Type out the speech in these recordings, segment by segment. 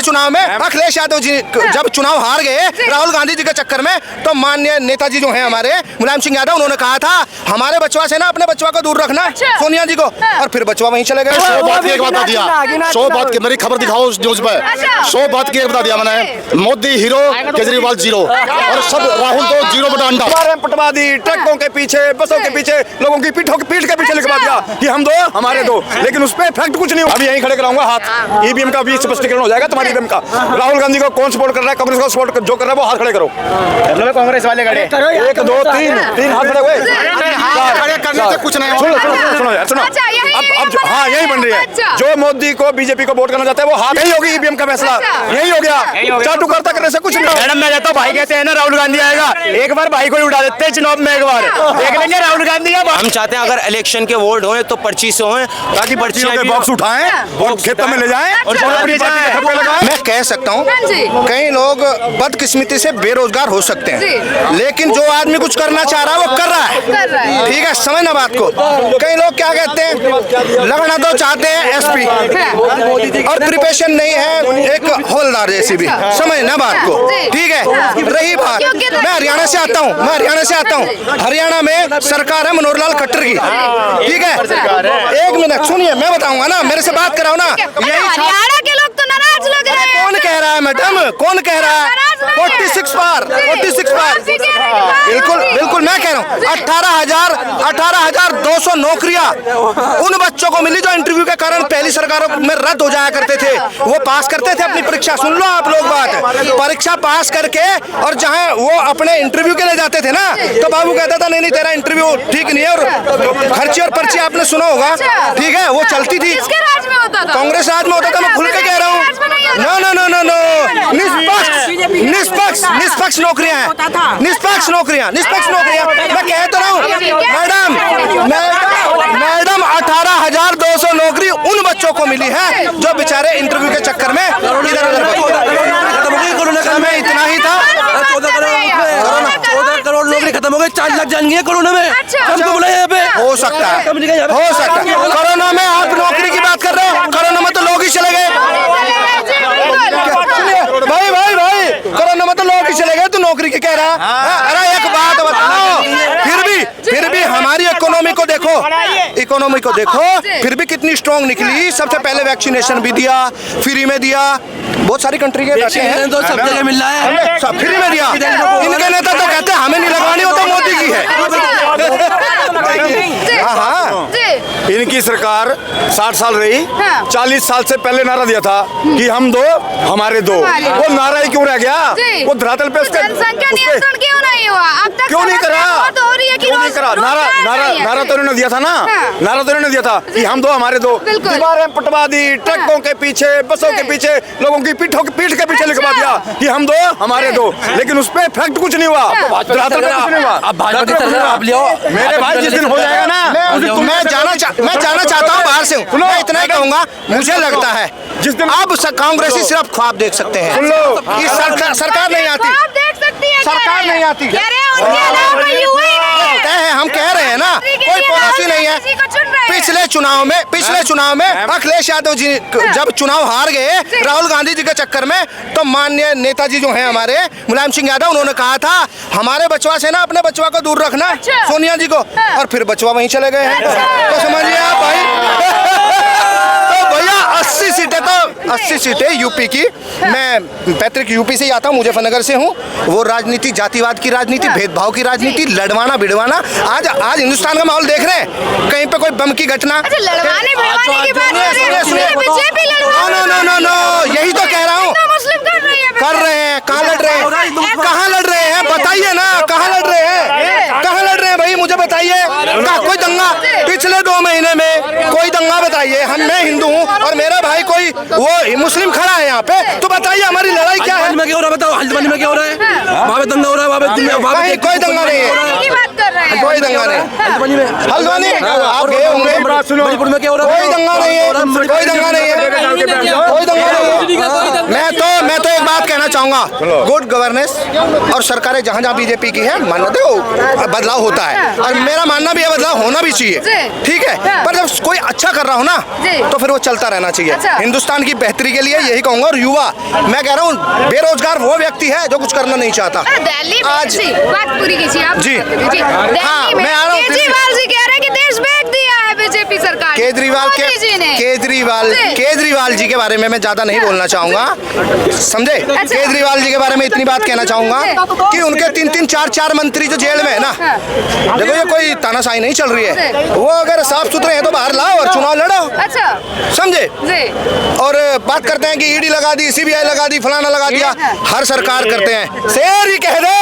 चुनाव में अखिलेश यादव जी जब चुनाव हार गए राहुल गांधी जी के चक्कर में, तो माननीय नेताजी जो हैं हमारे मुलायम सिंह यादव, उन्होंने कहा था हमारे बचवा से ना अपने बचवा को दूर रखना, सोनिया जी को, और फिर बचवा वहीं चले गए। 100 बात की एक बता दिया, 100 बात की मेरी खबर दिखाओ उस न्यूज पे, 100 बात की एक बता दिया मैंने। मोदी हीरो, केजरीवाल जीरो, और सब राहुल तो जीरो बटा अंडा। पटवा दी, ट्रकों के पीछे, बसों के पीछे, लोगों की पीठ के पीछे लिखवा दिया कि हम दो हमारे दो, लेकिन उस पर फैक्ट कुछ नहीं हुआ। अभी यहीं खड़े कराऊंगा हाथ, ईवीएम का भी स्पष्टीकरण हो जाएगा तुम्हारी ईवीएम का। राहुल गांधी को कौन सपोर्ट कर रहा है, कांग्रेस को सपोर्ट जो कर रहा है वो हाथ खड़े करो। कांग्रेस वाले खड़े 1 2 3 हाथ खड़े हुए, खड़े करने से कुछ नहीं। सुनो अब हाँ यही बन रही है। जो मोदी को बीजेपी को वोट करना चाहता है वो हाथ, यही होगी ईवीएम का फैसला, यही हो गया। चाटू करता करने से कुछ नहीं। मैडम मैं कहता हूँ भाई कहते हैं ना राहुल गांधी आएगा, एक बार भाई को ही उड़ा देते हैं चुनाव में, एक बार देख लेंगे राहुल गांधी। हम चाहते हैं अगर इलेक्शन के वोट हों तो पर्ची से हों, ताकि पर्चियों के बॉक्स उठाएं और खेतों में ले जाएं और मैं कह सकता हूँ कई लोग बदकिस्मती से बेरोजगार हो सकते हैं, लेकिन जो आदमी कुछ करना चाह रहा है वो कर रहा है, ठीक है, समझना बात को। कई लोग क्या कहते हैं, लगना तो चाहते हैं एसपी और प्रिपरेशन नहीं है एक हवलदार जैसी भी, समझना बात को, ठीक है। रही बात, मैं हरियाणा से आता हूँ, हरियाणा में सरकार है मनोहर लाल खट्टर की, ठीक है। एक मिनट सुनिए, मैं बताऊंगा ना, मेरे से बात कराओ ना। हरियाणा के लोग तो नाराज लग रहे हैं। कौन कह रहा है मैडम, कौन कह रहा है? 46 बार बिल्कुल मैं कह रहा हूँ। 18,200 नौकरियां उन बच्चों को मिली जो इंटरव्यू के कारण पहली सरकारों में रद्द हो जाया करते थे, वो पास करते थे अपनी परीक्षा। सुन लो आप लोग बात, परीक्षा पास करके और जहाँ वो अपने इंटरव्यू के लिए जाते थे ना, तो बाबू कहता था नहीं तेरा इंटरव्यू ठीक नहीं है, और खर्ची और पर्ची आपने सुना होगा, ठीक है, वो चलती थी। कांग्रेस राज में होता था, मैं खुल के कह रहा हूँ। नो, निष्पक्ष नौकरियां हैं, निष्पक्ष नौकरियां। मैं कह तो रहा हूँ मैडम 18,200 नौकरी उन बच्चों को मिली है जो बेचारे इंटरव्यू के चक्कर में इधर उधर। मैं इतना ही था, 14 करोड़ नौकरी खत्म हो गई, 4 लाख जान गए कोरोना में। हमको बुलाया यहाँ पे, हो सकता है। कोरोना में आप नौकरी की बात कर रहे हो, कोरोना में तो लोग ही चले गए भाई, कोरोना में तो लोग ही चले गए, तू नौकरी की कह रहा। अरे एक बात बताओ, फिर भी हमारी इकोनॉमी को देखो, फिर भी कितनी स्ट्रॉन्ग निकली। सबसे पहले वैक्सीनेशन भी दिया, फ्री में दिया, बहुत सारी कंट्री के बैठे हैं तो सब जगह मिल रहा है, सब फ्री में दिया। इनके नेता तो कहते हैं हमें नहीं लगवानी, वो तो मोदी की है। हाँ, इनकी सरकार 60 साल रही, 40 साल से पहले नारा दिया था कि हम दो हमारे दो, वो नारा ही क्यों रह गया? वो धरातल पे जनसंख्या नियंत्रण क्यों नहीं हुआ अब तक? क्यों नहीं करा? क्यों नहीं करा? नारा तो इन्होंने दिया था ना, नारा तो इन्होंने दिया था कि हम दो हमारे दो। दीवारें पटवा दी, ट्रकों के पीछे, बसों के पीछे, लोगों की पीठ के पीछे लिखवा दिया कि हम दो हमारे दो, लेकिन उस पर फैक्ट कुछ नहीं हुआ, धरातल पे कुछ नहीं हुआ। अब भाजपा आप लियो, मेरे भाई जिस दिन हो जाएगा ना, मैं जाना चाहता हूँ बाहर से हूँ, मैं इतना ही कहूँगा, मुझे लगता है जिस दिन आप कांग्रेसी सिर्फ ख्वाब देख सकते हैं, कि सरकार नहीं आती, सरकार नहीं आती। हम कह रहे हैं ना, कोई पॉलिसी नहीं है। पिछले चुनाव में अखिलेश यादव जी जब चुनाव हार गए राहुल गांधी जी के चक्कर में, तो माननीय नेताजी जो हैं हमारे मुलायम सिंह यादव, उन्होंने कहा था हमारे बचवा से ना अपने बचवा को दूर रखना, सोनिया जी को, और फिर बचवा वहीं चले गए हैं। तो समझिए आप भाई, तो भैया 80 सीटें यूपी की। मैं पैतृक यूपी से ही आता हूँ, मुजफ्फरनगर से हूँ। वो राजनीति, जातिवाद की राजनीति, भेदभाव की राजनीति, लड़वाना भिड़वाना, आज हिंदुस्तान का माहौल देख रहे हैं, कहीं पे कोई बम की घटना। नो, यही तो कह रहा हूँ, कर रहे हैं, कहाँ लड़ रहे हैं बताइए ना, कहाँ लड़ रहे हैं भाई, मुझे बताइए। कोई दंगा पिछले 2 महीने में कोई दंगा बताइए। मैं हिंदू हूँ और मेरा भाई कोई वो मुस्लिम खड़ा है यहाँ पे, तो बताइए हमारी लड़ाई क्या है? में क्या हो रहा है बताओ, हल्द्वानी में क्या हो रहा है? वहाँ पे दंगा हो रहा है, वहाँ पे कोई दंगा नहीं है, कोई दंगा नहीं। हल्द्वानी आप गए होंगे, मणिपुर में क्या हो रहा है? कोई दंगा नहीं है, कोई दंगा नहीं है। मैं तो एक बात कहना चाहूँगा, चाहूंगा गुड गवर्नेंस और सरकारें जहाँ जहाँ बीजेपी की है मानना देखो बदलाव होता है और मेरा मानना भी है बदलाव होना भी चाहिए, ठीक है, पर जब कोई अच्छा कर रहा हो ना तो फिर वो चलता रहना चाहिए हिंदुस्तान की बेहतरी के लिए, यही कहूंगा। और युवा, मैं कह रहा हूँ बेरोजगार वो व्यक्ति है जो कुछ करना नहीं चाहता। दिल्ली आज बात पूरी कीजिए आप जी। दिल्ली हाँ, में मैं आ रहा हूँ फिर से। केजरीवाल जी कह रहे हैं कि देश फेंक दिया है बीजेपी सरकार ने। केजरीवाल जी के बारे में मैं ज्यादा नहीं बोलना चाहूंगा, समझे। केजरीवाल जी के बारे में इतनी बात कहना चाहूंगा कि उनके 3-3, 4-4 मंत्री जो जेल में है ना, देखो ये कोई तानाशाही नहीं चल रही है, वो अगर साफ सुथरे हैं तो बाहर लाओ और चुनाव लड़ो, समझे। और बात करते हैं कि ईडी लगा दी, सीबीआई लगा दी, फलाना लगा दिया, हर सरकार करते हैं, शेर ही कह दे।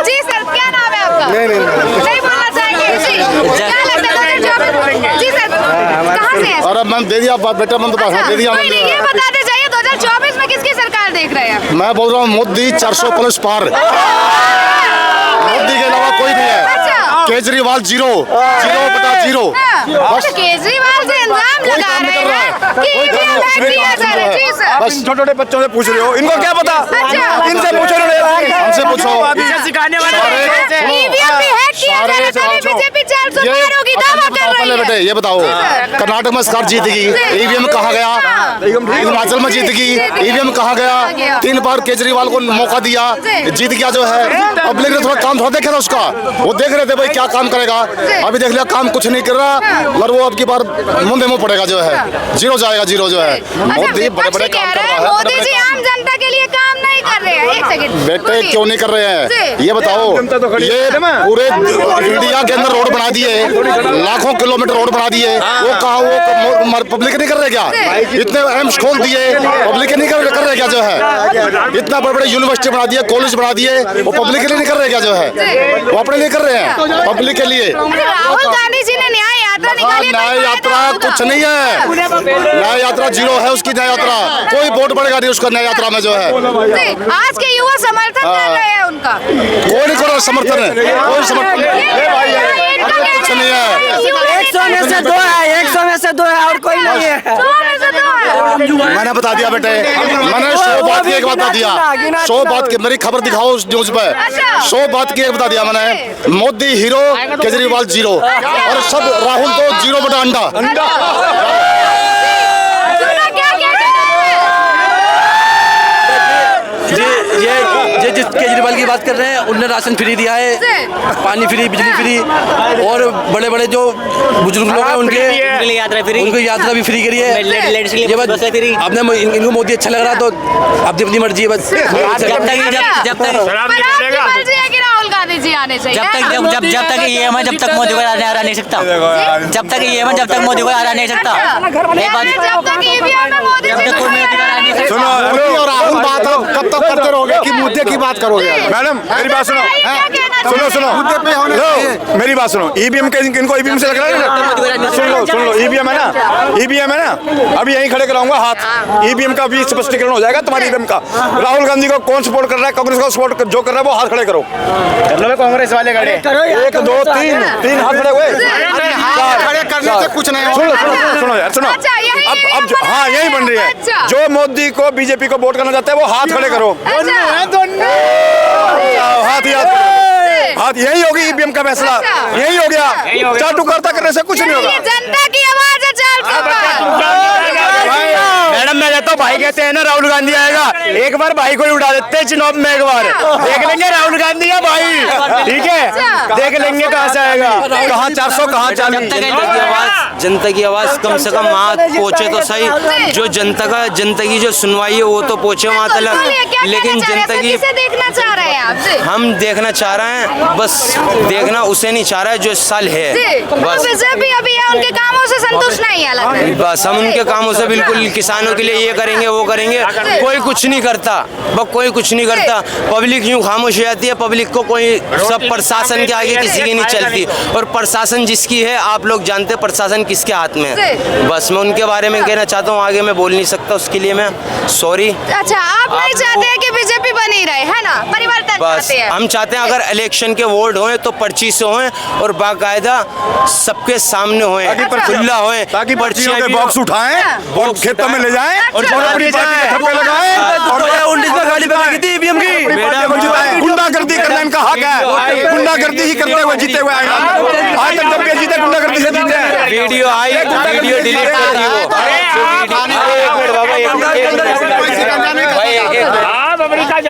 जी सर, क्या नाम है आपका? नहीं बोलना चाहेंगे जी? क्या लगता है 2024? जी सर, कहाँ से हैं? और मैं दे दिया बेटा, मैं तो भाषण दे दिया। कोई नहीं, ये बताते जाइए 2024 में किसकी सरकार देख रहे हैं? मैं बोल रहा हूँ मोदी 400 प्लस पार, मोदी के अलावा कोई नहीं है। केजरीवाल 0/0 बस केजरीवाल से इंजाम लगा रहे हैं कि ईवीएम हैक किया जा रहा है। जी सर, बस छोटे छोटे बच्चों से पूछ रहे हो, इनको क्या पता? इनसे पूछो, हमसे पूछो। ईवीएम भी हैक किया जा रहा है, तभी बीजेपी 400 पार होगी, दावा कर रही है। बेटे ये बताओ, कर्नाटक में सरकार जीतेगी, ईवीएम कहाँ गया? हिमाचल में जीतेगी, ईवीएम कहाँ गया? 3 बार केजरीवाल को मौका दिया, जीत गया जो है। पब्लिक ने थोड़ा काम थोड़ा देखा था उसका, वो देख रहे थे भाई क्या काम करेगा, अभी देख लिया काम कुछ नहीं कर रहा, मगर वो अब की बार मुंह में पड़ेगा जो है, 0 जाएगा, 0 जो है। मोदी बड़े बड़े काम कर रहा है। मोदी जी आम जनता के लिए काम नहीं कर रहे हैं। एक सेकंड बेटे क्यों नहीं कर रहे हैं ये बताओ। ये पूरे इंडिया के अंदर रोड बना दिए, लाखों किलोमीटर रोड बना दिए, वो कहा वो पब्लिक नहीं कर रहे क्या? इतने एम्स खोल दिए, पब्लिक नहीं कर रहे क्या जो है? इतना बड़े बड़े यूनिवर्सिटी बना दिए, कॉलेज बना दिए, वो पब्लिक के लिए नहीं कर रहे क्या जो है? वो अपने लिए कर रहे हैं, पब्लिक के लिए। राहुल गांधी जी ने न्याय यात्रा निकाली, न्याय यात्रा कुछ नहीं है, न्याय यात्रा 0 है उसकी न्याय यात्रा, कोई वोट बढ़ेगा नहीं उसका न्याय यात्रा में जो है। आज के युवा समर्थन कर रहे हैं उनका, कोई नहीं कर रहा समर्थन है, कोई समर्थन कुछ नहीं है। 100 में से 2 है, 100 में से 2 है और कोई नहीं है। मैंने बता दिया बेटे, मैंने 100 बात की एक बात बता दिया, 100 बात की मेरी खबर दिखाओ उस न्यूज पे, 100 बात की एक बता दिया मैंने। मोदी हीरो, केजरीवाल 0 और सब राहुल तो 0/अंडा। ये जिस केजरीवाल की बात कर रहे हैं उनने राशन फ्री दिया है, पानी फ्री, बिजली फ्री, और बड़े बड़े जो बुजुर्ग लोग हैं उनके यात्रा फ्री, उनको यात्रा भी फ्री करी है। ये बात आपने इनको मोदी अच्छा लग रहा तो आपकी अपनी मर्जी है बस। जब तक मर्जी है कि राहुल गांधी जी आने चाहिए, जब तक ये है जब तक मोदी को हरा नहीं सकता, जब तक ये है जब तक मोदी को हरा नहीं सकता। जब तक ईवीएम में मोदी जी सुनो और राहुल बात कब तक करते रहोगे कि मुद्दे की बात करोगे? मैडम मेरी बात सुनो, सुनो मेरी बात सुनो। ईवीएम के इनको ईवीएम से लग रहा है, सुन लो ईवीएम है ना, ईवीएम है ना, अभी यहीं खड़े कराऊंगा हाथ, ईवीएम का भी स्पष्टीकरण हो जाएगा तुम्हारी ईवीएम का। राहुल गांधी को कौन सपोर्ट कर रहा है, कांग्रेस को सपोर्ट जो कर रहा है वो हाथ खड़े करो। कांग्रेस वाले खड़े 1 2 3 हाथ खड़े हुए, खड़े करने से कुछ नहीं। सुनो यार सुनो, अब हाँ यही बन रही है, जो मोदी को बीजेपी को वोट करना चाहते हैं वो हाथ खड़े करो, हाथ यही होगी ईवीएम का फैसला, यही हो गया। चाटू करता करने से कुछ नहीं होगा। जनता की आवाज है, मैडम मैं कहता हूँ, भाई कहते हैं ना राहुल गांधी आएगा, एक बार भाई को ही उड़ा देते हैं चुनाव में, एक बार देख लेंगे राहुल गांधी या भाई, ठीक है, देख लेंगे कहाँ से आएगा, कहाँ 400 कहाँ 40। जनता की आवाज कम से कम वहाँ पहुँचे तो सही, जो जनता की जो सुनवाई है वो तो पहुँचे वहाँ तक, लेकिन जनता की देखना चाह रहे हैं आप? हम देखना चाह रहे हैं, बस देखना उसे नहीं चाह रहा है जो इस साल है, बस बीजेपी अभी है, उनके कामों से संतुष्ट नहीं है, बस हम उनके कामों से बिल्कुल किसानों के लिए ये करेंगे करेंगे वो करेंगे, कोई कुछ नहीं करता, कोई कुछ नहीं करता। पब्लिक यूं खामोश हो जाती है, पब्लिक को कोई सब प्रशासन के आगे किसी की नहीं चलती, और प्रशासन जिसकी है आप लोग जानते हैं प्रशासन किसके हाथ में है। बस मैं उनके बारे में कहना चाहता हूँ, आगे मैं बोल नहीं सकता, उसके लिए मैं सॉरी। अच्छा, आप नहीं चाहते हैं कि बीजेपी बनी रहे, है ना, परिवर्तन बस चाहते हैं। हम चाहते हैं अगर इलेक्शन के वोट होए तो पर्ची से होए और बाकायदा सबके सामने होए, खुला होए, ताकि पर्चियों के भी बॉक्स हो। उठाएं और खेतों में ले जाएं और अपनी पार्टी के थप्पे लगाएं और 2019 में गाड़ी बनी थी ईवीएम की। गुंडागर्दी करना इनका हक है, गुंडागर्दी ही करते हुए जीते हुए आए हैं। आज तक जब ये जीते गुंडागर्दी से जीते हैं। वीडियो आई, वीडियो डिलीट कर दी वो। एक मिनट बाबा, एक मिनट।